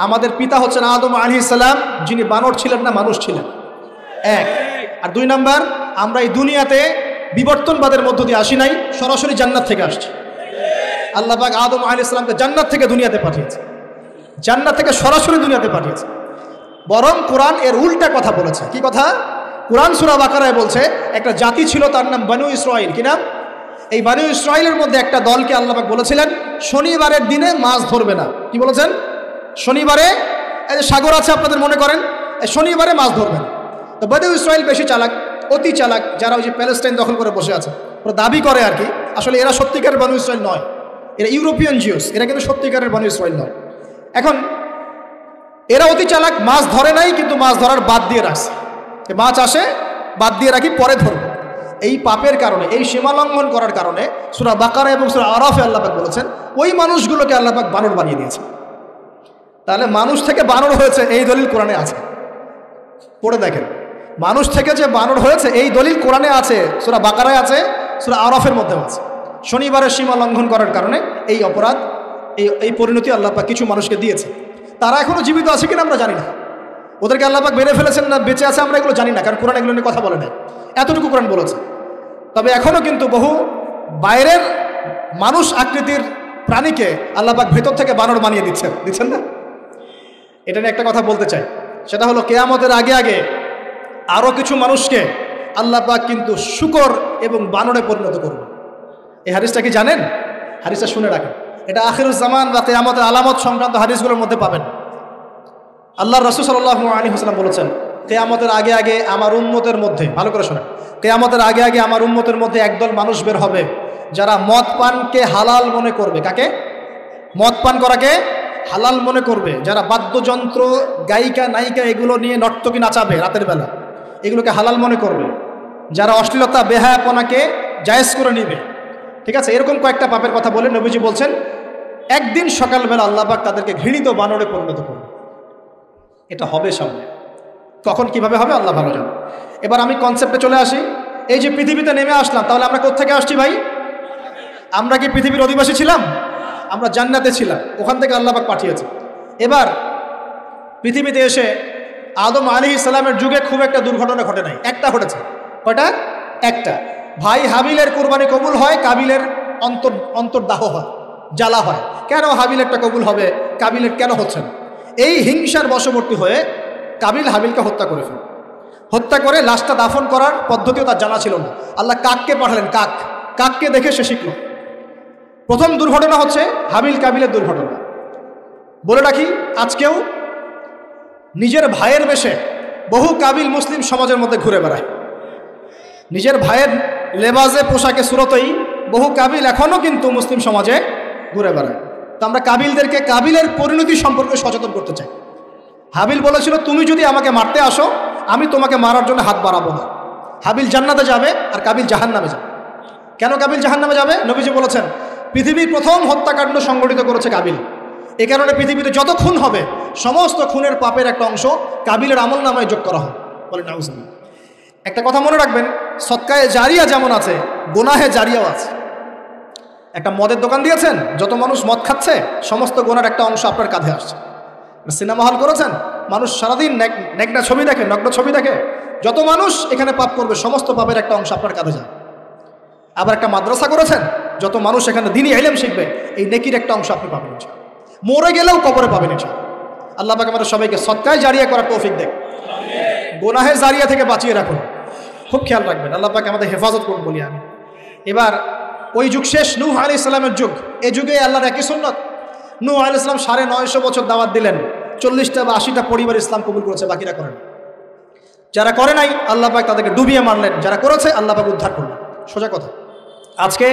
আমাদের পিতা হচ্ছেন আদম আলাইহিস সালাম, যিনি বানর ছিলেন না, মানুষ ছিলেন। এক। আর দুই নাম্বার, আমরা এই দুনিয়াতে বিবর্তনবাদের মধ্য দিয়ে আসি নাই, সরাসরি জান্নাত থেকে আসছি। আল্লাহ পাক আদম আলাইহিস সালামকে জান্নাত থেকে দুনিয়াতে পাঠিয়েছে, জান্নাত থেকে সরাসরি দুনিয়াতে পাঠিয়েছে। বরং কোরআন এর উল্টা কথা বলেছে। কি কথা? কোরআন সূরা বাকারায় বলছে একটা জাতি ছিল, তার নাম বনু ইসরাঈল। কি নাম? এই বনু ইসরাঈলের মধ্যে একটা দলকে আল্লাহ পাক বলেছিলেন শনিবারের দিনে মাছ ধরবে না। কি বলেছেন? শনিবারে, এই যে সাগর আছে আপনাদের মনে করেন, শনিবারে মাছ ধরবেন। তো বনু ইসরাঈল বেশি চালাক, অতি চালাক, যারা ওই যে প্যালেস্টাইন দখল করে বসে আছে, ওরা দাবি করে আর কি, আসলে এরা সত্যিকারের বনু ইসরাঈল নয়, এরা ইউরোপিয়ান জিউস, এরা কিন্তু সত্যিকারের বনু ইসরাঈল নয়। এখন এরা অতি চালাক, মাছ ধরে নাই, কিন্তু মাছ ধরার বাদ দিয়ে রাখছে। মাছ আসে, বাদ দিয়ে রাখি, পরে ধরবো। এই পাপের কারণে, এই সীমা লঙ্ঘন করার কারণে সূরা বাকারা এবং সূরা আরাফে আল্লাহ পাক বলেছেন ওই মানুষগুলোকে আল্লাহ পাক বানর বানিয়ে দিয়েছে। তাহলে মানুষ থেকে বানর হয়েছে এই দলিল কোরআনে আছে, পড়ে দেখেন। মানুষ থেকে যে বানর হয়েছে এই দলিল কোরআনে আছে, সূরা বাকারায় আছে, সূরা আরাফের মধ্যেও আছে। শনিবারের সীমা লঙ্ঘন করার কারণে এই অপরাধ, এই পরিণতি আল্লাহ পাক কিছু মানুষকে দিয়েছে। তারা এখনো জীবিত আছে কিনা আমরা জানি না, ওদেরকে আল্লাহ পাক মেরে ফেলেছেন না বেঁচে আছে আমরা এগুলো জানি না, কারণ কোরআন এগুলো নিয়ে কথা বলে নাই, এতটুকু কোরআন বলেছে। তবে এখনো কিন্তু বহু বাইরের মানুষ আকৃতির প্রাণীকে আল্লাহ পাক ভেতর থেকে বানর বানিয়ে দিচ্ছেন না। এটা নিয়ে একটা কথা বলতে চাই, সেটা হলো কিয়ামতের আগে আগে আরও কিছু মানুষকে আল্লাহ পাক কিন্তু শূকর এবং বানরে পরিণত করবে। এই হাদিসটা কি জানেন? হাদিসটা শুনে রাখেন, এটা আখিরুজ জামান বা কিয়ামতের আলামত সংক্রান্ত হাদিসগুলোর মধ্যে পাবেন। আল্লাহর রাসূল সাল্লাল্লাহু আলাইহি ওয়াসাল্লাম বলেছেন কিয়ামতের আগে আগে আমার উম্মতের মধ্যে, ভালো করে শোনেন, কিয়ামতের আগে আগে আমার উম্মতের মধ্যে একদল মানুষ বের হবে যারা মদ পানকে হালাল মনে করবে। কাকে? মদ পান করাকে হালাল মনে করবে। যারা বাদ্যযন্ত্র, গায়িকা, নায়িকা এগুলো নিয়ে নর্তকী নাচাবে রাতের বেলা, এগুলোকে হালাল মনে করবে। যারা অশ্লীলতা, বেহায়াপনাকে জায়েজ করে নিবে, ঠিক আছে, এরকম কয়েকটা পাপের কথা বলে নবীজি বলছেন একদিন সকালবেলা আল্লাহ পাক তাদেরকে ঘৃণিত বানরে পরিণত করবে। এটা হবে সামনে, কখন কিভাবে হবে আল্লাহ ভালো জানে। এবার আমি কনসেপ্টে চলে আসি। এই যে পৃথিবীতে নেমে আসলাম, তাহলে আমরা কোত্থেকে আসছি ভাই? আমরা কি পৃথিবীর অধিবাসী ছিলাম? আমরা জান্নাতে ছিলাম, ওখান থেকে আল্লাহ পাক পাঠিয়েছে। এবার পৃথিবীতে এসে আদম আলাইহিস সালামের যুগে খুব একটা দুর্ঘটনা ঘটে নাই, একটা ঘটেছে। কয়টা? একটা। ভাই হাবিলের কুরবানি কবুল হয়, কাবিলের অন্তর্দাহ হয়, জ্বালা হয়। কেন হাবিলেরটা কবুল হবে, কাবিলের কেন হচ্ছে না? এই হিংসার বশবর্তী হয়ে কাবিল হাবিলকে হত্যা করে ফেলে। হত্যা করে লাশটা দাফন করার পদ্ধতিও তার জানা ছিল না। আল্লাহ কাককে পাঠালেন, কাককে দেখে সে শিখল। প্রথম দুর্ঘটনা হচ্ছে হাবিল কাবিলের দুর্ঘটনা। বলে রাখি, আজকেও নিজের ভাইয়ের বেশে বহু কাবিল মুসলিম সমাজের মধ্যে ঘুরে বেড়ায়। নিজের ভাইয়ের লেবাজে, পোশাকে, সুরতেই বহু কাবিল এখনও কিন্তু মুসলিম সমাজে ঘুরে বেড়ায়। তো আমরা কাবিলদেরকে কাবিলের পরিণতি সম্পর্কে সচেতন করতে চাই। হাবিল বলেছিল তুমি যদি আমাকে মারতে আসো আমি তোমাকে মারার জন্য হাত বাড়াবো না। হাবিল জান্নাতে যাবে আর কাবিল জাহান্নামে যাবে। কেন কাবিল জাহান্নামে যাবে? নবীজি বলেছেন পৃথিবীর প্রথম হত্যাকাণ্ড সংগঠিত করেছে কাবিল। এ কারণে পৃথিবীতে যত খুন হবে সমস্ত খুনের পাপের একটা অংশ কাবিলের আমলনামায় যোগ করা হয়। বলে নাউজুবিল্লাহ। একটা কথা মনে রাখবেন, সদকায়ে জারিয়া যেমন আছে, গুনাহে জারিয়াও আছে। একটা মদের দোকান দিয়েছেন, যত মানুষ মদ খাচ্ছে সমস্ত গুনার একটা অংশ আপনার কাঁধে আসছে। সিনেমা হল করেছেন, মানুষ সারাদিন নেকড়া ছবি দেখে, নগ্ন ছবি দেখে, যত মানুষ এখানে পাপ করবে সমস্ত পাপের একটা অংশ আপনার কাঁধে যায়। আবার একটা মাদ্রাসা করেছেন, যত মানুষ এখানে দ্বীনি ইলম শিখবে এই নেকির একটা অংশ আপনি পাবেন। মরে গেলেও কবরে পাবেন। আল্লাহ পাক আমাদের সবাইকে সদকায়ে জারিয়া করার তৌফিক দেন, গুনাহে জারিয়া থেকে বাঁচিয়ে রাখুন। খুব খেয়াল রাখবেন, আল্লাহ পাক আমাদের হেফাজত করুন বলি আমি। এবার ওই যুগ শেষ, নূহ আলাইহিস সালামের যুগ। এই যুগে আল্লাহর একই সুন্নাত। নূহ আলাইহিস সালাম 950 বছর দাওয়াত দিলেন, 40টা বা 80টা পরিবার ইসলাম কবুল করেছে, বাকিরা করেন। যারা করে নাই আল্লাহ পাক তাদেরকে ডুবিয়ে মারলেন, যারা করেছে আল্লাহ পাক উদ্ধার করলেন। সোজা কথা। আজকে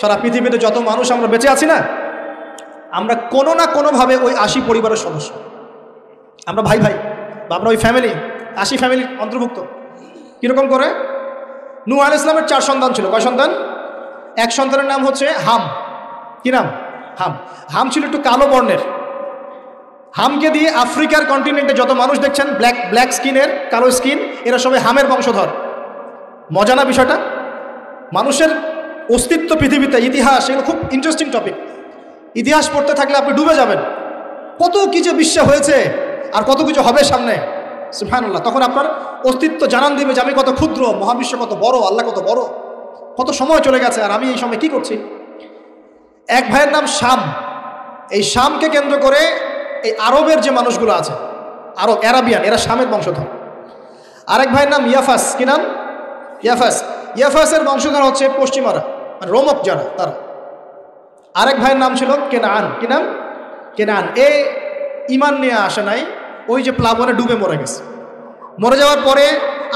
সারা পৃথিবীতে যত মানুষ আমরা বেঁচে আছি না, আমরা কোনো না কোনোভাবে ওই 80 পরিবারের সদস্য। আমরা ভাই ভাই বা আমরা ওই ফ্যামিলি, 80 ফ্যামিলির অন্তর্ভুক্ত। কীরকম করে? নূহ আলাইহিস সালামের 4 সন্তান ছিল। কয় সন্তান? এক সন্তানের নাম হচ্ছে হাম। কি নাম? হাম। হাম ছিল একটু কালো বর্ণের। হামকে দিয়ে আফ্রিকার কন্টিনেন্টে যত মানুষ দেখছেন ব্ল্যাক স্কিনের, কালো স্কিন, এরা সবাই হামের বংশধর। মজা না বিষয়টা? মানুষের অস্তিত্ব পৃথিবীতে, ইতিহাস, এগুলো খুব ইন্টারেস্টিং টপিক। ইতিহাস পড়তে থাকলে আপনি ডুবে যাবেন। কত কি যে বিশ্ব হয়েছে আর কত কিছু হবে সামনে, সুবহানাল্লাহ। তখন আপনার অস্তিত্ব জানান দিবে যে আমি কত ক্ষুদ্র, মহাবিশ্ব কত বড়, আল্লাহ কত বড়, কত সময় চলে গেছে আর আমি এই সময় কি করছি। এক ভাইয়ের নাম শাম, এই শামকে কেন্দ্র করে এই আরবের যে মানুষগুলো আছে, আরব অ্যারাবিয়ান, এরা শামের বংশধর। আরেক ভাইয়ের নাম ইয়াফাস, কি নাম? ইয়াফাস। ইয়াফাসের বংশধর হচ্ছে পশ্চিমারা, মানে রোমক যারা, তারা। আরেক ভাইয়ের নাম ছিল কেনান, কি নাম? কেনান। এ ইমান নিয়ে আসে নাই, ওই যে প্লাবনে ডুবে মরে গেছে। মরে যাওয়ার পরে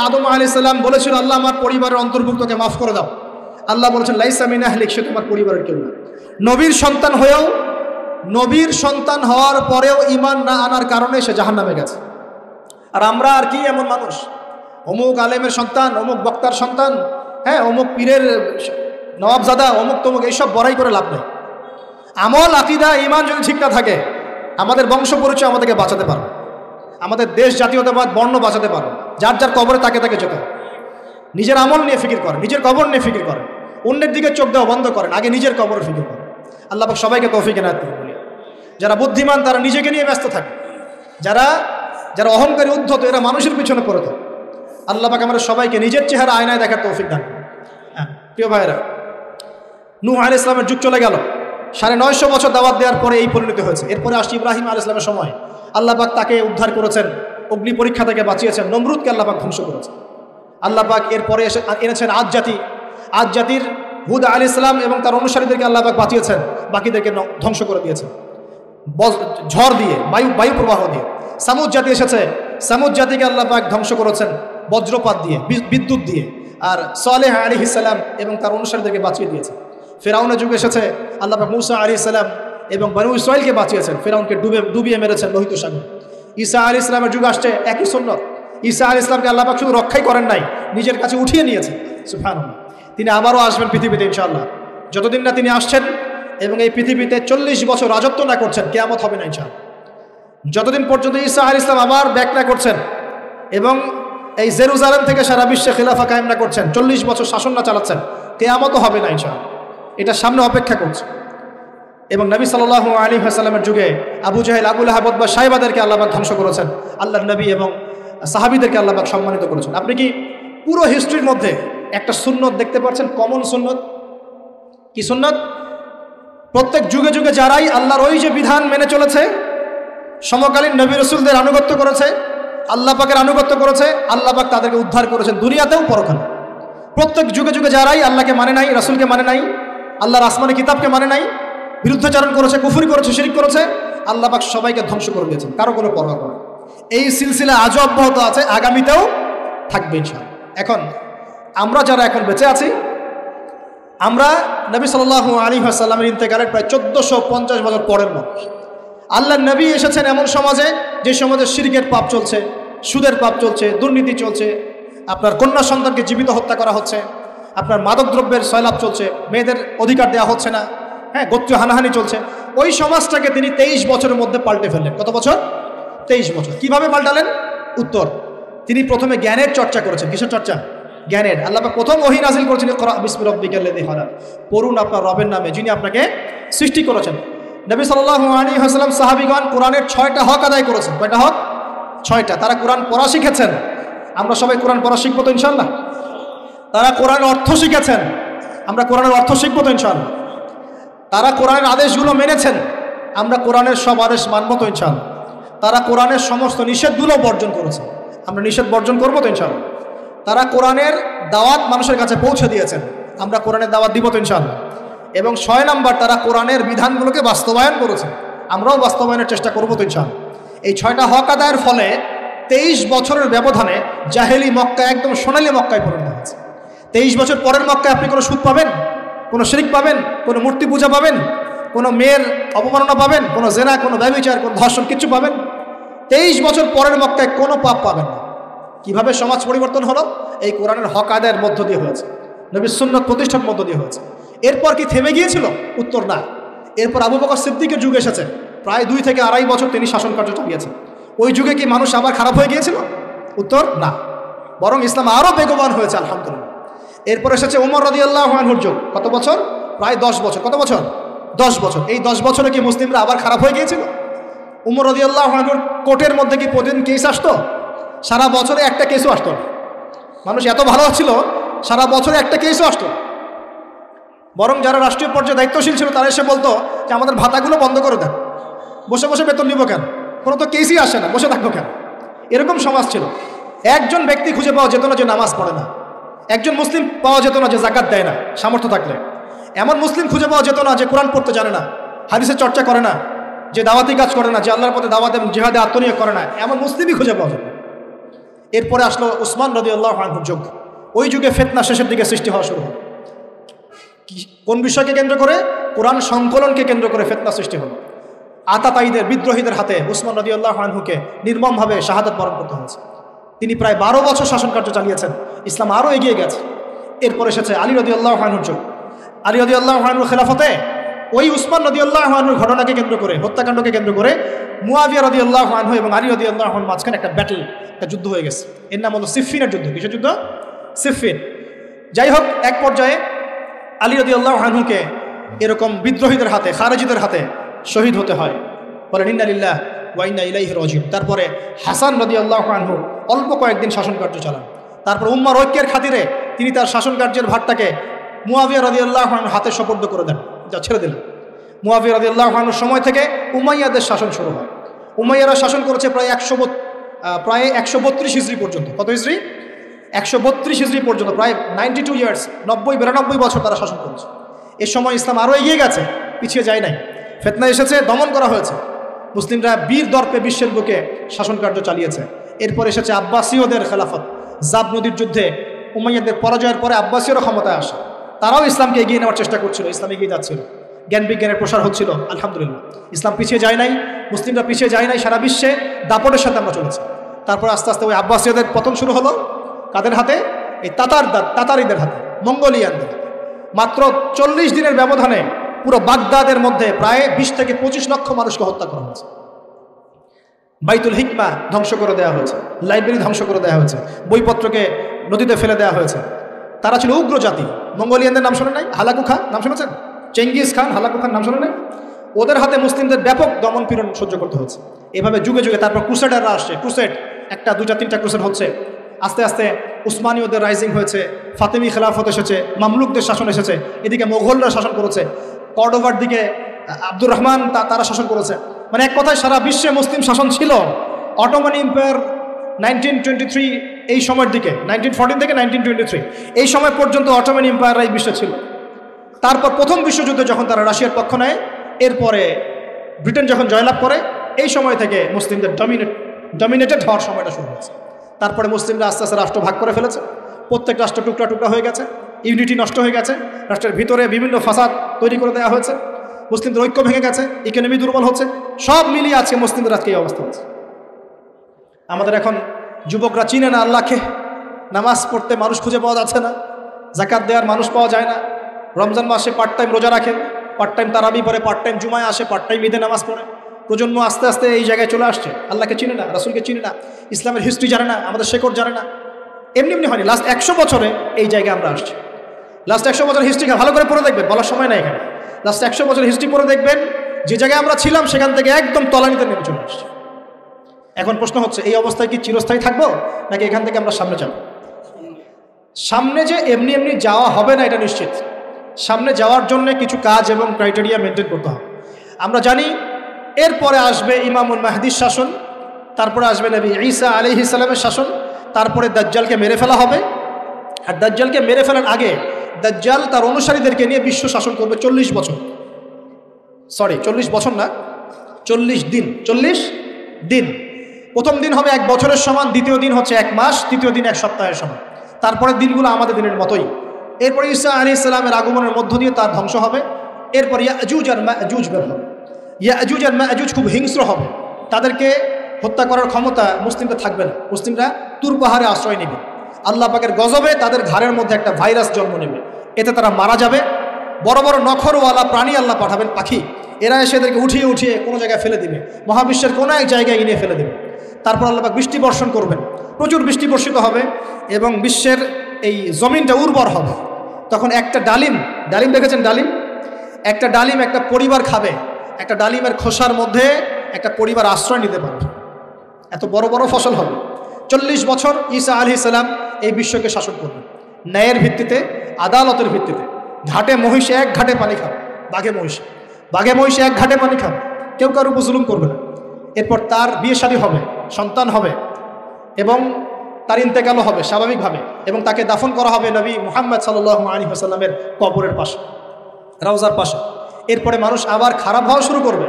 আদম আলাইহিস সালাম বলেছিল, আল্লাহ আমার পরিবারের অন্তর্ভুক্তকে মাফ করে দাও। আল্লাহ বলেছেন, লাইসা মিন আহলিক, সে তোমার পরিবারের কেউ না। নবীর সন্তান হয়েও, নবীর সন্তান হওয়ার পরেও ইমান না আনার কারণে সে জাহান্নামে গেছে। আর আমরা আর কি এমন মানুষ, অমুক আলেমের সন্তান, অমুক বক্তার সন্তান, হ্যাঁ, অমুক পীরের নবাবজাদা, অমুক তমুক, এইসব বড়াই করে লাভ নেই। আমল, আকীদা, ঈমান যদি ঠিক না থাকে, আমাদের বংশ পরিচয় আমাদেরকে বাঁচাতে পারবে, আমাদের দেশ, জাতীয়তাবাদ, বর্ণ বাঁচাতে পারবে। যার যার কবরে তাকে তাকে যেতে হবে। নিজের আমল নিয়ে ফিকির করেন, নিজের কবর নিয়ে ফিকির করেন, অন্যের দিকে চোখ দেওয়া বন্ধ করেন, আগে নিজের কবরে ফিকির করেন। আল্লাহ পাক সবাইকে তৌফিক এনায়েত করুন। যারা বুদ্ধিমান তারা নিজেকে নিয়ে ব্যস্ত থাকে, যারা যারা অহংকারী, উদ্ধত, এরা মানুষের পিছনে পড়ে থাকে। আল্লাহ পাক আমাদের সবাইকে নিজের চেহারা আয়নায় দেখার তৌফিক দান করুন। হ্যাঁ প্রিয় ভাইরা, নূহ আলাইহিস সালামের যুগ চলে গেল, 950 বছর দাওয়াত দেওয়ার পরে এই পরিণতি হয়েছে। এরপরে আসছে ইব্রাহিম আলাইহিস সালামের সময়। আল্লাহ পাক তাকে উদ্ধার করেছেন, অগ্নি পরীক্ষা থেকে বাঁচিয়েছেন, নমরুদকে আল্লাহ পাক ধ্বংস করেছেন। আল্লাহ পাক এরপরে এনেছেন আদ জাতি, আদ জাতির হুদ আলাইহিস সালাম এবং তার অনুসারীদেরকে আল্লাহ পাক বাঁচিয়েছেন, বাকিদেরকে ধ্বংস করে দিয়েছেন ঝড় দিয়ে, বায়ু প্রবাহ দিয়ে। সামুদ জাতি এসেছে, সামুদ জাতিকে আল্লাহ পাক ধ্বংস করেছেন বজ্রপাত দিয়ে, বিদ্যুৎ দিয়ে। আর সালেহ আলাইহিস সালাম এবং তার অনুসারীদেরকে বাঁচিয়ে দিয়েছেন। ফেরাউনের যুগ এসেছে, আল্লাহ পাক মূসা আলাইহিস সালাম এবং বনু ইসরাঈলকে বাঁচিয়েছেন, ফেরাউনকে ডুবিয়ে মেরেছেন লোহিত সাগর। ঈসা আলাইহিস সালামের যুগ আসছে, একই সুন্নাত। ঈসা আলাইহিস সালামকে আল্লাহ পাক শুধু রক্ষাই করেন নাই, নিজের কাছে উঠিয়ে নিয়েছেন। সুবহানাল্লাহ। তিনি আবারও আসবেন পৃথিবীতে ইনশাআল্লাহ। যতদিন না তিনি আসছেন এবং এই পৃথিবীতে 40 বছর রাজত্ব না করছেন, কিয়ামত হবে না ইনশাআল্লাহ। যতদিন পর্যন্ত ঈসা আলাইহিস সালাম আবার ব্যাক না করছেন এবং এই জেরুজালেম থেকে সারা বিশ্বে খিলাফা কায়েম না করছেন, 40 বছর শাসন না চালাচ্ছেন, কিয়ামতও হবে না ইনশাআল্লাহ। এটা সামনে অপেক্ষা করছে। এবং নবী সাল্লাল্লাহু আলাইহি ওয়াসাল্লামের যুগে আবু জাহেল, আবু লাহাব, উতবা, শাইবাদেরকে আল্লাহ পাক ধ্বংস করেছেন। আল্লাহর নবী এবং সাহাবীদেরকে আল্লাহ পাক সম্মানিত করেছেন। আপনি কি পুরো হিস্ট্রির মধ্যে একটা সুন্নত দেখতে পাচ্ছেন, কমন সুন্নত? কি সুন্নত? প্রত্যেক যুগে যুগে যারাই আল্লাহর ওই যে বিধান মেনে চলেছে, সমকালীন নবী রাসূলদের আনুগত্য করেছে, আল্লাহ পাকের আনুগত্য করেছে, আল্লাহ পাক তাদেরকে উদ্ধার করেছেন দুনিয়াতেও পরকালে। প্রত্যেক যুগে যুগে যারাই আল্লাহকে মানে নাই, রাসূলকে মানে নাই, আল্লাহর আসমানি কিতাবকে মানে নাই, বিরুদ্ধাচরণ করেছে, কুফরি করেছে, শিরক করেছে, আল্লাহ পাক সবাইকে ধ্বংস করে দিয়েছেন, কারো কোনো পরোয়া করে। এই সিলসিলা আজও অব্যাহত আছে, আগামীতেও থাকবে ইনশাআল্লাহ। এখন আমরা যারা এখন বেঁচে আছি, আমরা নবী সাল্লাল্লাহু আলাইহি ওয়াসাল্লামের ইন্তেকালের প্রায় 1450 বছর পরের মানুষ। আল্লাহর নবী এসেছেন এমন সমাজে, যে সমাজে শিরকের পাপ চলছে, সুদের পাপ চলছে, দুর্নীতি চলছে, আপনার কন্যা সন্তানকে জীবিত হত্যা করা হচ্ছে, আপনার মাদকদ্রব্যের সয়লাভ চলছে, মেয়েদের অধিকার দেওয়া হচ্ছে না, হ্যাঁ, গোত্রীয় হানাহানি চলছে। ওই সমাজটাকে তিনি 23 বছরের মধ্যে পাল্টে ফেললেন। কত বছর? 23 বছর। কিভাবে পাল্টালেন? উত্তর, তিনি প্রথমে জ্ঞানের চর্চা করেছেন। কিসের চর্চা? জ্ঞানের। আল্লাহ পাক প্রথম ওহী নাযিল করেছেন, ইকরা বিসমি রাব্বিকাল্লাযী খালাক, পড়ুন আপনার রবের নামে যিনি আপনাকে সৃষ্টি করেছেন। নবী সাল্লাল্লাহু আলাইহি ওয়াসাল্লাম, সাহাবীগণ কোরআনের 6টা হক আদায় করেছেন। কয়টা হক? 6টা। তারা কোরআন পড়া শিখেছেন। আমরা সবাই কোরআন পড়া শিখবো তো ইনশাআল্লাহ? তারা কোরআনের অর্থ শিখেছেন। আমরা কোরআনের অর্থ শিখবো তো ইনশাআল্লাহ? তারা কোরআনের আদেশগুলো মেনেছেন। আমরা কোরআনের সব আদেশ মানব তো ইনশাআল্লাহ? তারা কোরআনের সমস্ত নিষেধগুলো বর্জন করেছেন। আমরা নিষেধ বর্জন করবো তো ইনশাআল্লাহ? তারা কোরআনের দাওয়াত মানুষের কাছে পৌঁছে দিয়েছেন। আমরা কোরআনের দাওয়াত দিব তো ইনশাআল্লাহ? এবং 6 নাম্বার, তারা কোরআনের বিধানগুলোকে বাস্তবায়ন করেছেন। আমরাও বাস্তবায়নের চেষ্টা করবো তো ইনশাআল্লাহ? এই 6টা হক আদায়ের ফলে 23 বছরের ব্যবধানে জাহেলি মক্কা একদম সোনালী মক্কায় পরিণত হয়েছে। 23 বছর পরের মক্কায় আপনি কোনো সুদ পাবেন, কোনো শিরক পাবেন, কোনো মূর্তি পূজা পাবেন, কোনো মেয়ের অবমাননা পাবেন, কোনো জেনা, কোনো ব্যভিচার, কোনো ধর্ষণ, কিছু পাবেন? 23 বছর পরের মক্কায় কোনো পাপ পাবেন না। কিভাবে সমাজ পরিবর্তন হলো? এই কোরআনের হক আদায়ের মধ্য দিয়ে হয়েছে, নবীর সুন্নাত প্রতিষ্ঠার মধ্য দিয়ে হয়েছে। এরপর কি থেমে গিয়েছিল? উত্তর, না। এরপর আবু বকর সিদ্দিকের যুগ এসেছে, প্রায় 2 থেকে 2.5 বছর তিনি শাসন কার্য চালিয়েছেন। ওই যুগে কি মানুষ আবার খারাপ হয়ে গিয়েছিল? উত্তর, না। বরং ইসলাম আরও বেগবান হয়েছে, আলহামদুলিল্লাহ। এরপর এসেছে ওমর রাদিয়াল্লাহু আনহুর যুগ। কত বছর? প্রায় 10 বছর। কত বছর? 10 বছর। এই 10 বছরে কি মুসলিমরা আবার খারাপ হয়ে গিয়েছিল? উমর রাদিয়াল্লাহু আনহুর কোর্টের মধ্যে কি প্রতিদিন কেস আসতো? সারা বছরে একটা কেসও আসতো না। মানুষ এত ভালো ছিল, সারা বছরে একটা কেসও আসতো। বরং যারা রাষ্ট্রীয় পর্যায়ে দায়িত্বশীল ছিল তারা এসে বলতো যে আমাদের ভাতাগুলো বন্ধ করে দেন, বসে বসে বেতন নিব কেন, কোনো তো কেসই আসে না, বসে থাকবো কেন। এরকম সমাজ ছিল। একজন ব্যক্তি খুঁজে পাওয়া যেত না যে নামাজ পড়ে না, একজন মুসলিম পাওয়া যেত না যে যাকাত দেয় না সামর্থ্য থাকলে, এমন মুসলিম খুঁজে পাওয়া যেত না যে কোরআন পড়তে জানে না, হাদিসের চর্চা করে না, যে দাওয়াতি কাজ করে না, যে আল্লাহর পথে দাওয়াত এবং জিহাদে আত্মনিয়োগ করে না, এমন মুসলিমই খুঁজে পাওয়া যেত। এরপরে আসলো উসমান রাদিয়াল্লাহু আনহুর যুগ। ওই যুগে ফিতনা শেষের দিকে সৃষ্টি হওয়া শুরু হলো। কোন বিষয়কে কেন্দ্র করে? কোরআন সংকলনকে কেন্দ্র করে ফিতনা সৃষ্টি হলো। আতাতায়ীদের, বিদ্রোহীদের হাতে উসমান রাদিয়াল্লাহু আনহুকে নির্মমভাবে শাহাদাত বরণ করতে হয়েছে। তিনি প্রায় 12 বছর শাসন কার্য চালিয়েছেন। ইসলাম আরও এগিয়ে গেছে। এরপর এসেছে আলী রাদিয়াল্লাহু আনহুর যুগ। আলী রাদিয়াল্লাহু আনহুর খেলাফতে ওই উসমান রাদিয়াল্লাহু আনহুর ঘটনাকে কেন্দ্র করে, হত্যাকাণ্ডকে কেন্দ্র করে মুয়াবিয়া রাদিয়াল্লাহু আনহু এবং আলী রাদিয়াল্লাহু আনহুর মাঝখানে একটা ব্যাটল, একটা যুদ্ধ হয়ে গেছে। এর নাম হলো সিফফিনের যুদ্ধ। কিসের যুদ্ধ? সিফফিন। যাই হোক, এক পর্যায়ে আলী রাদিয়াল্লাহু আনহুকে এরকম বিদ্রোহীদের হাতে, খারেজিদের হাতে শহীদ হতে হয়। বলেন ইন্না লিল্লাহি ওয়া ইন্না ইলাইহি রাজিউন। তারপরে হাসান রাদিয়াল্লাহু আনহু অল্প কয়েকদিন শাসন কার্য চালান। তারপর উম্মার ঐক্যের খাতিরে তিনি তার শাসন কার্যের ভারটাকে মুয়াবিয়া রাদিয়াল্লাহু আনহুর হাতে সুপর্দ করে দেন, যা ছেড়ে দিলেন। মুয়াবিয়া রাদিয়াল্লাহু আনহুর সময় থেকে উমাইয়াদের শাসন শুরু হয়। উমাইয়ারা শাসন করেছে প্রায় 132 হিজরি পর্যন্ত। কত হিজরি? 132 হিজরি পর্যন্ত, প্রায় 92 ইয়ার্স, 92 বছর তারা শাসন করেছে। এ সময় ইসলাম আরও এগিয়ে গেছে, পিছিয়ে যায় নাই। ফিতনা এসেছে, দমন করা হয়েছে। মুসলিমরা বীর দর্পে বিশ্বের বুকে শাসন কার্য চালিয়েছে। এরপর এসেছে আব্বাসীয়দের খেলাফত। জাব নদীর যুদ্ধে উমাইয়াদের পরাজয়ের পরে আব্বাসীয়রা ক্ষমতায় আসে। তারাও ইসলামকে এগিয়ে নেওয়ার চেষ্টা করছিল, ইসলাম এগিয়ে যাচ্ছিল, জ্ঞান বিজ্ঞানের প্রসার হচ্ছিল। আলহামদুলিল্লাহ, ইসলাম পিছিয়ে যায় নাই, মুসলিমরা পিছিয়ে যায় নাই, সারা বিশ্বে দাপটের সাথে আমরা চলেছি। তারপর আস্তে আস্তে ওই আব্বাসীয়দের পতন শুরু হলো। কাদের হাতে? এই তাতারিদের হাতে, মঙ্গোলিয়ানদের। মাত্র 40 দিনের ব্যবধানে পুরো বাগদাদের মধ্যে প্রায় 20 থেকে 25 লক্ষ মানুষকে হত্যা করা হয়েছে। বাইতুল হিকমা ধ্বংস করে দেওয়া হয়েছে, লাইব্রেরি ধ্বংস করে দেওয়া হয়েছে, বইপত্রকে নদীতে ফেলে দেওয়া হয়েছে। তারা ছিল উগ্র জাতি। মঙ্গোলিয়ানদের নাম শোনেন নাই? হালাকু খান নাম শুনেছেন? চেঙ্গিস খান, হালাকু খান নাম শোনেন নাই? ওদের হাতে মুসলিমদের ব্যাপক দমন পীড়ন সহ্য করতে হচ্ছে। এভাবে যুগে যুগে তারপর ক্রুসেডাররা আসছে। ক্রুসেড, 1টা 2টা 3টা ক্রুসেড হচ্ছে। আস্তে আস্তে উসমানীয়দের রাইজিং হয়েছে, ফাতেমি খেলাফত এসেছে, মামলুকদের শাসন এসেছে, এদিকে মোগলরা শাসন করেছে, কর্ডোভার দিকে আব্দুর রহমান তারা শাসন করেছে। মানে এক কথায় সারা বিশ্বে মুসলিম শাসন ছিল। অটোমান এম্পায়ার 1923 এই সময়ের দিকে, 1914 থেকে 1923 এই সময় পর্যন্ত অটোমান এম্পায়াররাই বিশ্বে ছিল। তারপর প্রথম বিশ্বযুদ্ধে যখন তারা রাশিয়ার পক্ষ নেয়, এরপরে ব্রিটেন যখন জয়লাভ করে, এই সময় থেকে মুসলিমদের ডমিনেটেড হওয়ার সময়টা শুরু হয়েছে। তারপরে মুসলিমরা আস্তে আস্তে রাষ্ট্র ভাগ করে ফেলেছে। প্রত্যেক রাষ্ট্র টুকরা টুকরা হয়ে গেছে, ইউনিটি নষ্ট হয়ে গেছে, রাষ্ট্রের ভিতরে বিভিন্ন ফাসাদ তৈরি করে দেওয়া হয়েছে, মুসলিমদের ঐক্য ভেঙে গেছে, ইকোনমি দুর্বল হচ্ছে। সব মিলিয়ে আজকে মুসলিমদের আজকে এই অবস্থা হচ্ছে। আমাদের এখন যুবকরা চিনে না আল্লাহকে, নামাজ পড়তে মানুষ খুঁজে পাওয়া যাচ্ছে না, যাকাত দেওয়ার মানুষ পাওয়া যায় না। রমজান মাসে পার্ট টাইম রোজা রাখে, পার্ট টাইম তারাবি পড়ে, পার্ট টাইম জুমায় আসে, পার্ট টাইম ঈদে নামাজ পড়ে। প্রজন্ম আস্তে আস্তে এই জায়গায় চলে আসছে। আল্লাহকে চিনে না, রাসূলকে চিনে না, ইসলামের হিস্ট্রি জানে না, আমাদের শেকড় জানে না। এমনি এমনি হয়নি, লাস্ট 100 বছরে এই জায়গায় আমরা আসছি। লাস্ট 100 বছর হিস্ট্রি ভালো করে পড়ে দেখবেন, বলার সময় নাই এখানে। লাস্ট 100 বছর হিস্ট্রি পড়ে দেখবেন, যে জায়গায় আমরা ছিলাম সেখান থেকে একদম তলানিতে নেমে চলে আসছি। এখন প্রশ্ন হচ্ছে, এই অবস্থায় কি চিরস্থায়ী থাকবো, নাকি এখান থেকে আমরা সামনে যাব? সামনে যে এমনি এমনি যাওয়া হবে না এটা নিশ্চিত। সামনে যাওয়ার জন্য কিছু কাজ এবং ক্রাইটেরিয়া মেনটেন করতে হবে। আমরা জানি এরপরে আসবে ইমামুল মাহদির শাসন, তারপরে আসবে নবী ঈসা আলাইহিস সালামের শাসন, তারপরে দাজ্জালকে মেরে ফেলা হবে। আর দাজ্জালকে মেরে ফেলার আগে দাজ্জাল তার অনুসারীদেরকে নিয়ে বিশ্ব শাসন করবে 40 বছর। 40 বছর না, 40 দিন। 40 দিন। প্রথম দিন হবে 1 বছরের সমান, দ্বিতীয় দিন হচ্ছে 1 মাস, তৃতীয় দিন 1 সপ্তাহের সমান। তারপরে দিনগুলো আমাদের দিনের মতোই। এরপরে ঈসা আলাইহিস সালামের আগমনের মধ্য দিয়ে তার ধ্বংস হবে। এরপর ইয়াজুজ আর মাজুজ বের হবে। ইয়াজুজ আর মাজুজ খুব হিংস্র হবে, তাদেরকে হত্যা করার ক্ষমতা মুসলিমদের থাকবে না। মুসলিমরা তুর পাহাড়ে আশ্রয় নেবে। আল্লাহ পাকের গজবে তাদের ঘাড়ের মধ্যে একটা ভাইরাস জন্ম নেবে, এতে তারা মারা যাবে। বড় বড় নখরওয়ালা প্রাণী আল্লাহ পাঠাবেন, পাখি, এরা এসে এদেরকে উঠিয়ে উঠিয়ে কোনো জায়গায় ফেলে দিবে, মহাবিশ্বের কোনো এক জায়গায় এনে ফেলে দেবে। তারপর আল্লাহ পাক বৃষ্টি বর্ষণ করবেন, প্রচুর বৃষ্টি বর্ষিত হবে এবং বিশ্বের এই জমিনটা উর্বর হবে। তখন একটা ডালিম দেখেছেন ডালিম? একটা ডালিম একটা পরিবার খাবে। একটা ডালিমের খোসার মধ্যে একটা পরিবার আশ্রয় নিতে পারবে, এত বড় বড় ফসল হবে। 40 বছর ঈসা আলাইহিস সালাম এই বিশ্বকে শাসন করবেন ন্যায়ের ভিত্তিতে, আদালতের ভিত্তিতে। ঘাটে মহিষ এক ঘাটে পানি খাবে, বাঘে মহিষ এক ঘাটে পানি খাবে, কেউ কারো উপর জুলুম করবে না। এরপর তার বিয়ে শাদী হবে, সন্তান হবে এবং তার ইন্তেকালও হবে স্বাভাবিকভাবে, এবং তাকে দাফন করা হবে নবী মুহাম্মদ সাল্লাল্লাহু আলাইহি ওয়াসাল্লামের কবরের পাশে, রওজার পাশে। এরপরে মানুষ আবার খারাপ হওয়া শুরু করবে,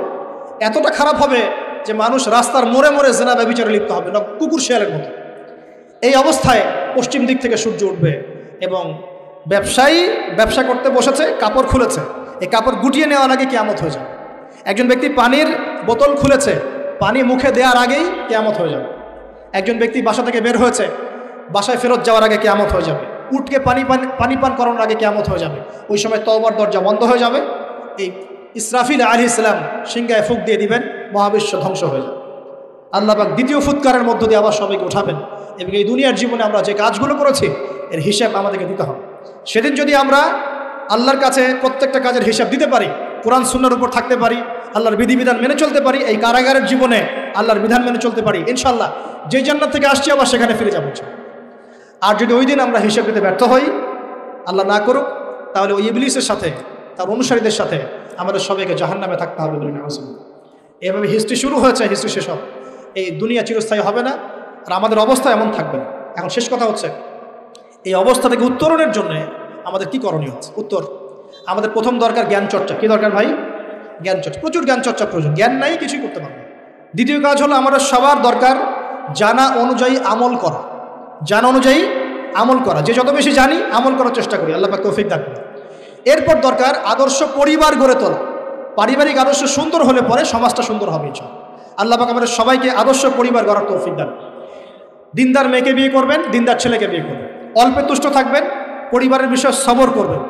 এতটা খারাপ হবে যে মানুষ রাস্তার মোড়ে মোড়ে জিনা ব্যভিচারে লিপ্ত হবে না, কুকুর শিয়ালের মতো। এই অবস্থায় পশ্চিম দিক থেকে সূর্য উঠবে এবং ব্যবসায়ী ব্যবসা করতে বসেছে, কাপড় খুলেছে, এই কাপড় গুটিয়ে নেওয়ার আগে কিয়ামত হয়ে যাবে। একজন ব্যক্তি পানির বোতল খুলেছে, পানি মুখে দেওয়ার আগেই কিয়ামত হয়ে যাবে। একজন ব্যক্তি বাসা থেকে বের হয়েছে, বাসায় ফেরত যাওয়ার আগে কিয়ামত হয়ে যাবে। উটকে পানি পান করানোর আগে কিয়ামত হয়ে যাবে। ওই সময় তওবার দরজা বন্ধ হয়ে যাবে। এই ইসরাফিল আলাইহিস সালাম সিংহায় ফুঁক দিয়ে দিবেন, মহাবিশ্ব ধ্বংস হয়ে যাবে। আল্লাহ পাক দ্বিতীয় ফুৎকারের মধ্য দিয়ে আবার সবাইকে উঠাবেন এবং এই দুনিয়ার জীবনে আমরা যে কাজগুলো করেছি এর হিসাব আমাদেরকে দিতে হবে। সেদিন যদি আমরা আল্লাহর কাছে প্রত্যেকটা কাজের হিসাব দিতে পারি, কোরআন সুন্নাহর উপর থাকতে পারি, আল্লাহর বিধিবিধান মেনে চলতে পারি, এই কারাগারের জীবনে আল্লাহর বিধান মেনে চলতে পারি, ইনশাআল্লাহ যে জান্নাত থেকে আসছি আবার সেখানে ফিরে যাবো। আর যদি ওই দিন আমরা হিসাব দিতে ব্যর্থ হই, আল্লাহ না করুক, তাহলে ওই ইবলিসের সাথে, তার অনুসারীদের সাথে আমাদের সবাইকে জাহান্নামে থাকতে হবে বলে নেওয়া। এভাবে হিস্ট্রি শুরু হয়েছে, হিস্ট্রি শেষ হবে। এই দুনিয়া চিরস্থায়ী হবে না, আর আমাদের অবস্থা এমন থাকবে না। এখন শেষ কথা হচ্ছে, এই অবস্থা থেকে উত্তরণের জন্য আমাদের কি করণীয় আছে? উত্তর, আমাদের প্রথম দরকার জ্ঞান চর্চা। কি দরকার ভাই? জ্ঞান চর্চা, প্রচুর জ্ঞান চর্চা প্রয়োজন। জ্ঞান নাই কিছুই করতে পারবে না। দ্বিতীয় কাজ হলো আমাদের সবার দরকার জানা অনুযায়ী আমল করা। জানা অনুযায়ী আমল করা, যে যত বেশি জানি আমল করার চেষ্টা করি, আল্লাহ পাক তৌফিক দান করুন। এরপর দরকার আদর্শ পরিবার গড়ে তোলা। পারিবারিক আদর্শ সুন্দর হলে পরে সমাজটা সুন্দর হবে ইনশাআল্লাহ। আল্লাহ পাক আমাদের সবাইকে আদর্শ পরিবার গড়ার তৌফিক দান। দিনদার মেয়েকে বিয়ে করবেন, দিনদার ছেলেকে বিয়ে করবেন, অল্পে তুষ্ট থাকবেন, পরিবারের বিষয়ে সবর করবেন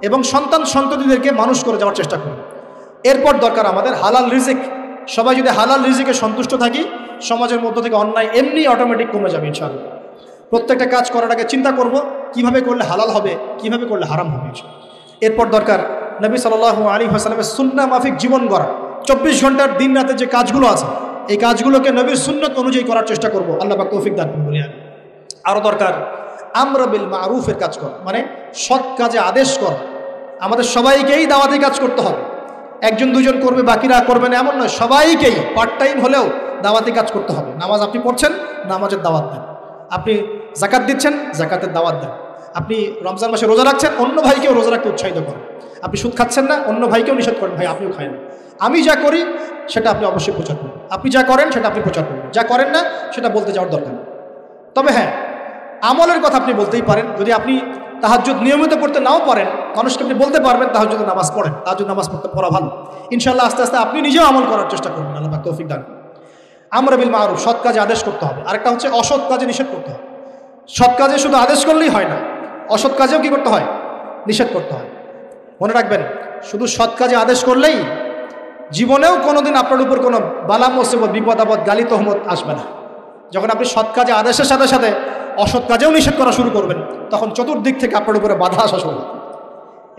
এবং সন্ততিদেরকে মানুষ করে যাওয়ার চেষ্টা করবেন। এরপর দরকার আমাদের হালাল রিজিক। সবাই যদি হালাল রিজিকে সন্তুষ্ট থাকি, সমাজের মধ্য থেকে অন্যায় এমনি অটোমেটিক কমে যাবে ইনশাআল্লাহ। প্রত্যেকটা কাজ করার আগে চিন্তা করব কিভাবে করলে হালাল হবে, কিভাবে করলে হারাম হবে ইনশাআল্লাহ। এরপর দরকার নবী সাল্লাল্লাহু আলাইহি ওয়াসাল্লামের সুন্নাহ মাফিক জীবন গড়া। 24 ঘন্টার দিন রাতে যে কাজগুলো আছে, এই কাজগুলোকে নবীর সুন্নত অনুযায়ী করার চেষ্টা করব, আল্লাহ পাক তৌফিক দান করুন বলি। আরও দরকার আমর বিল মারুফের কাজ করা, মানে সৎ কাজে আদেশ করা। আমাদের সবাইকেই দাওয়াতি কাজ করতে হবে। একজন দুজন করবে, বাকিরা করবে না এমন নয়, সবাইকেই পার্ট টাইম হলেও দাওয়াতি কাজ করতে হবে। নামাজ আপনি পড়ছেন, নামাজের দাওয়াত দেন। আপনি জাকাত দিচ্ছেন, জাকাতের দাওয়াত দেন। আপনি রমজান মাসে রোজা রাখছেন, অন্য ভাইকেও রোজা রাখতে উৎসাহিত করেন। আপনি সুদ খাচ্ছেন না, অন্য ভাইকেও নিষেধ করেন, ভাই আপনিও খায় না। আমি যা করি সেটা আপনি অবশ্যই প্রচার করুন, আপনি যা করেন সেটা আপনি প্রচার করুন, যা করেন না সেটা বলতে যাওয়ার দরকার নেই। তবে হ্যাঁ, আমলের কথা আপনি বলতেই পারেন। যদি আপনি তাহাজ্জুদ নিয়মিত পড়তে নাও পারেন, মানুষকে আপনি বলতে পারবেন তাহাজ্জুদে নামাজ পড়েন, তাহাজ্জুদ নামাজ পড়া ভালো। ইনশাআল্লাহ আস্তে আস্তে আপনি নিজেও আমল করার চেষ্টা করবেন, আল্লাহ পাক তৌফিক দান করুন। আমর বিল মারুফ, সৎ কাজে আদেশ করতে হবে। আরেকটা হচ্ছে অসৎ কাজে নিষেধ করতে হবে। সৎ কাজে শুধু আদেশ করলেই হয় না, অসৎ কাজেও কি করতে হয়? নিষেধ করতে হয়। মনে রাখবেন, শুধু সৎ কাজে আদেশ করলেই জীবনেও কোনোদিন আপনার উপর কোনো বালা মুসিবত, বিপদ আপদ, গালি তহমত আসবে না। যখন আপনি সৎ কাজে আদেশের সাথে সাথে অসৎ কাজেও নিষেধ করা শুরু করবেন, তখন চতুর্দিক থেকে আপনার উপরে বাধা আসা শুরু হবে।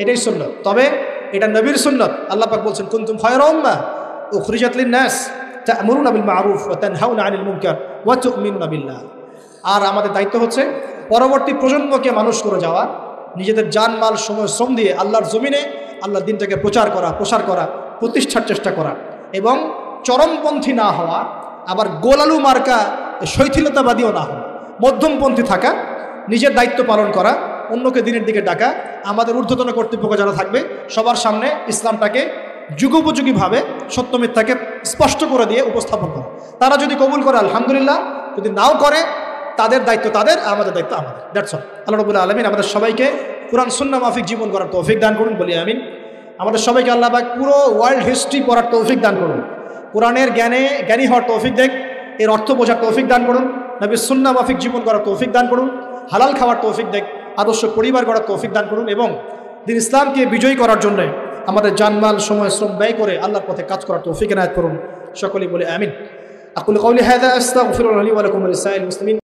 এটাই সুন্নত। তবে এটা নবীর সুন্নত। আল্লাহ পাক বলছেন, কুনতুম খায়রা উম্মাহ উখরিজাত লিন-নাস তা'মুরুনা বিল মা'রুফ ওয়া তানহাউনা আনিল মুনকার ওয়া তু'মিনুনা বিল্লাহ। আর আমাদের দায়িত্ব হচ্ছে পরবর্তী প্রজন্মকে মানুষ করে যাওয়া, নিজেদের জানমাল সময় শ্রম দিয়ে আল্লাহর জমিনে আল্লাহর দিনটাকে প্রচার করা, প্রসার করা, প্রতিষ্ঠার চেষ্টা করা এবং চরমপন্থী না হওয়া, আবার গোলালু মার্কা শৈথিলতাবাদীও না হওয়া, মধ্যমপন্থী থাকা, নিজের দায়িত্ব পালন করা, অন্যকে দিনের দিকে ডাকা। আমাদের ঊর্ধ্বতন কর্তৃপক্ষ যারা থাকবে সবার সামনে ইসলামটাকে যুগোপযোগীভাবে সত্য মিথ্যাকে স্পষ্ট করে দিয়ে উপস্থাপন করা। তারা যদি কবুল করে আলহামদুলিল্লাহ, যদি নাও করে তাদের দায়িত্ব তাদের, আমাদের দায়িত্ব আমাদের। That's all. আল্লাহ রাব্বুল আলামিন আমাদের সবাইকে কুরআন সুন্নাহ মাফিক জীবন করার তৌফিক দান করুন বলি আমিন। আমাদের সবাইকে আল্লাহ পাক পুরো ওয়ার্ল্ড হিস্ট্রি পড়ার তৌফিক দান করুন। কোরআনের জ্ঞানী হওয়ার তৌফিক দেখ, এর অর্থ বোঝার তৌফিক দান করুন। নবীর সুন্নাহ মাফিক জীবন করার তৌফিক দান করুন। হালাল খাওয়ার তৌফিক দেখ, আদর্শ পরিবার গড়ার তৌফিক দান করুন এবং দিন ইসলামকে বিজয়ী করার জন্য আমাদের জানমাল সময় শ্রম ব্যয় করে আল্লাহর পথে কাজ করার তৌফিক এনায়েত করুন। সকলেই বলে আমিন। আকুলু কাউলি হাযা আস্তাগফিরুল্লাহ লি ওয়া লাকুম ওয়া লিসাইরিল মুসলিমিন।